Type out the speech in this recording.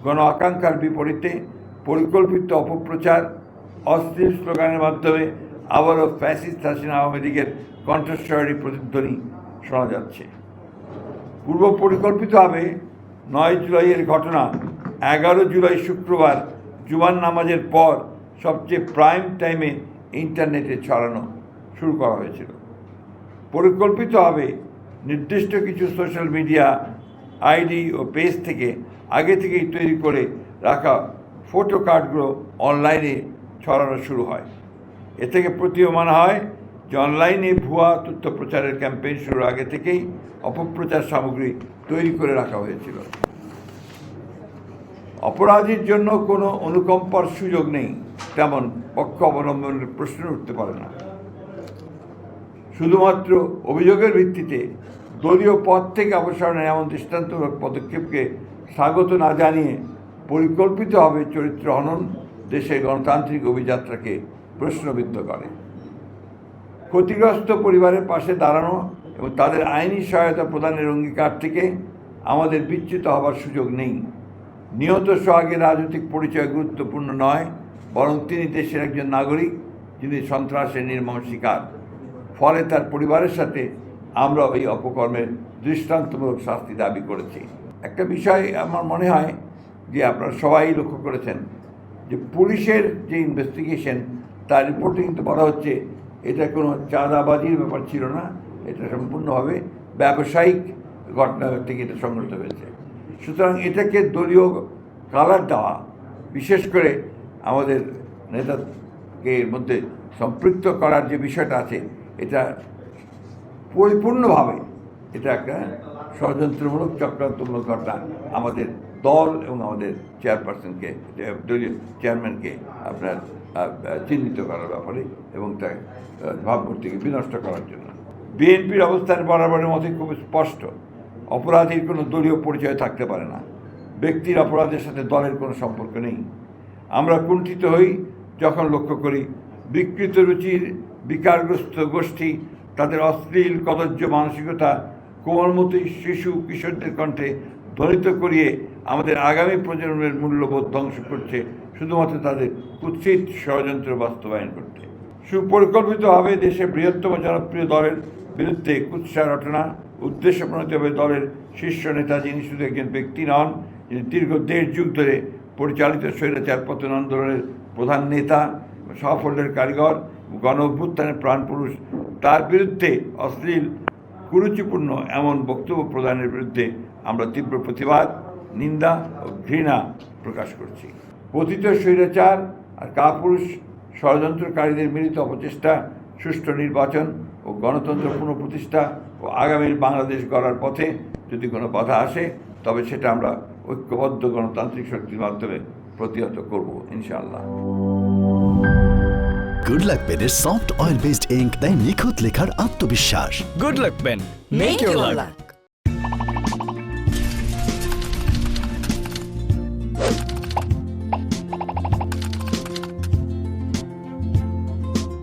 গণ আকাঙ্ক্ষার বিপরীতে পরিকল্পিত অপপ্রচার, অশ্লীল স্লোগানের মাধ্যমে আবারও ফ্যাসিস্ট হাসিনা আওয়ামী লীগের কণ্ঠস্বরের প্রতিধ্বনি শোনা যাচ্ছে। পূর্ব পরিকল্পিতভাবে 9 জুলাইয়ের ঘটনা 11 জুলাই শুক্রবার জুমার নামাজের পর সবচেয়ে প্রাইম টাইমে ইন্টারনেটে ছড়ানো শুরু করা হয়েছিল। পরিকল্পিতভাবে নির্দিষ্ট কিছু সোশ্যাল মিডিয়া আইডি ও পেজ থেকে আগে থেকেই তৈরি করে রাখা ফটো কার্ডগুলো অনলাইনে ছড়ানো শুরু হয়। এ থেকে প্রতীয়মান হয় যে অনলাইনে ভুয়া তথ্য প্রচারের ক্যাম্পেইন শুরুর আগে থেকেই অপপ্রচার সামগ্রী তৈরি করে রাখা হয়েছিল। অপরাধীর জন্য কোনো অনুকম্পার সুযোগ নেই, তেমন পক্ষ অবলম্বনের প্রশ্ন উঠতে পারে না। শুধুমাত্র অভিযোগের ভিত্তিতে দলীয় পদ থেকে অপসারণের এমন দৃষ্টান্তমূলক পদক্ষেপকে স্বাগত না জানিয়ে পরিকল্পিতভাবে চরিত্র হনন দেশের গণতান্ত্রিক অভিযাত্রাকে প্রশ্নবিদ্ধ করে। ক্ষতিগ্রস্ত পরিবারের পাশে দাঁড়ানো এবং তাদের আইনি সহায়তা প্রদানের অঙ্গীকার থেকে আমাদের বিচ্যুত হবার সুযোগ নেই। নিহত সোহাগের রাজনৈতিক পরিচয় গুরুত্বপূর্ণ নয়, বরং তিনি দেশের একজন নাগরিক যিনি সন্ত্রাসের নির্মম শিকার। ফলে তার পরিবারের সাথে আমরা এই অপকর্মের দৃষ্টান্তমূলক শাস্তি দাবি করেছি। একটা বিষয় আমার মনে হয় যে আপনারা সবাই লক্ষ্য করেছেন যে পুলিশের যে ইনভেস্টিগেশন তার রিপোর্টে কিন্তু বলা হচ্ছে এটা কোনো চাঁদাবাজির ব্যাপার ছিল না, এটা সম্পূর্ণভাবে ব্যবসায়িক ঘটনা থেকে এটা সংগঠিত হয়েছে। সুতরাং এটাকে দলীয় কালার দেওয়া, বিশেষ করে আমাদের নেতাকে এর মধ্যে সম্পৃক্ত করার যে বিষয়টা আছে, এটা পরিপূর্ণভাবে এটা একটা ষড়যন্ত্রমূলক চক্রান্তমূলক ঘটনা আমাদের দল এবং আমাদের চেয়ারপারসনকে, দলীয় চেয়ারম্যানকে আপনার চিহ্নিত করার ব্যাপারে এবং তার ভাবমূর্তিকে বিনষ্ট করার জন্য। বিএনপির অবস্থান বরাবরের মধ্যে খুব স্পষ্ট। অপরাধীর কোনো দলীয় পরিচয় থাকতে পারে না। ব্যক্তির অপরাধের সাথে দলের কোনো সম্পর্ক নেই। আমরা কুণ্ঠিত হই যখন লক্ষ্য করি বিকৃত রুচির বিকারগ্রস্ত গোষ্ঠী তাদের অশ্লীল কদর্য মানসিকতা কোমলমতি শিশু কিশোরদের কণ্ঠে ধ্বনিত করিয়ে আমাদের আগামী প্রজন্মের মূল্যবোধ ধ্বংস করছে, শুধুমাত্র তাদের কুৎসিত ষড়যন্ত্র বাস্তবায়ন করতে। সুপরিকল্পিতভাবে দেশের বৃহত্তম জনপ্রিয় দলের বিরুদ্ধে কুৎসা রটনা, উদ্দেশ্যপ্রণোদিতভাবে দলের শীর্ষ নেতা, যিনি শুধু একজন ব্যক্তি নন, যিনি দীর্ঘ 1.5 যুগ ধরে পরিচালিত স্বৈরাচার পতন আন্দোলনের প্রধান নেতা, সাফল্যের কারিগর, গণ অভ্যুত্থানের প্রাণপুরুষ, তার বিরুদ্ধে অশ্লীল কুরুচিপূর্ণ এমন বক্তব্য প্রদানের বিরুদ্ধে আমরা তীব্র প্রতিবাদ, নিন্দা ও ঘৃণা প্রকাশ করছি। পতিত স্বৈরাচার আর কাপুরুষ ষড়যন্ত্রকারীদের মিলিত অপচেষ্টা, সুষ্ঠু নির্বাচন ও গণতন্ত্র পুনঃপ্রতিষ্ঠা ও আগামীর বাংলাদেশ গড়ার পথে যদি কোনো বাধা আসে, তবে সেটা আমরা ঐক্যবদ্ধ গণতান্ত্রিক শক্তির মাধ্যমে প্রতিহত করব ইনশাআল্লাহ। গুড লাক পেনের সফট অয়েল বেসড ইঙ্ক দেয় নিখুঁত লেখার আত্মবিশ্বাস। Good luck pen. Make your luck.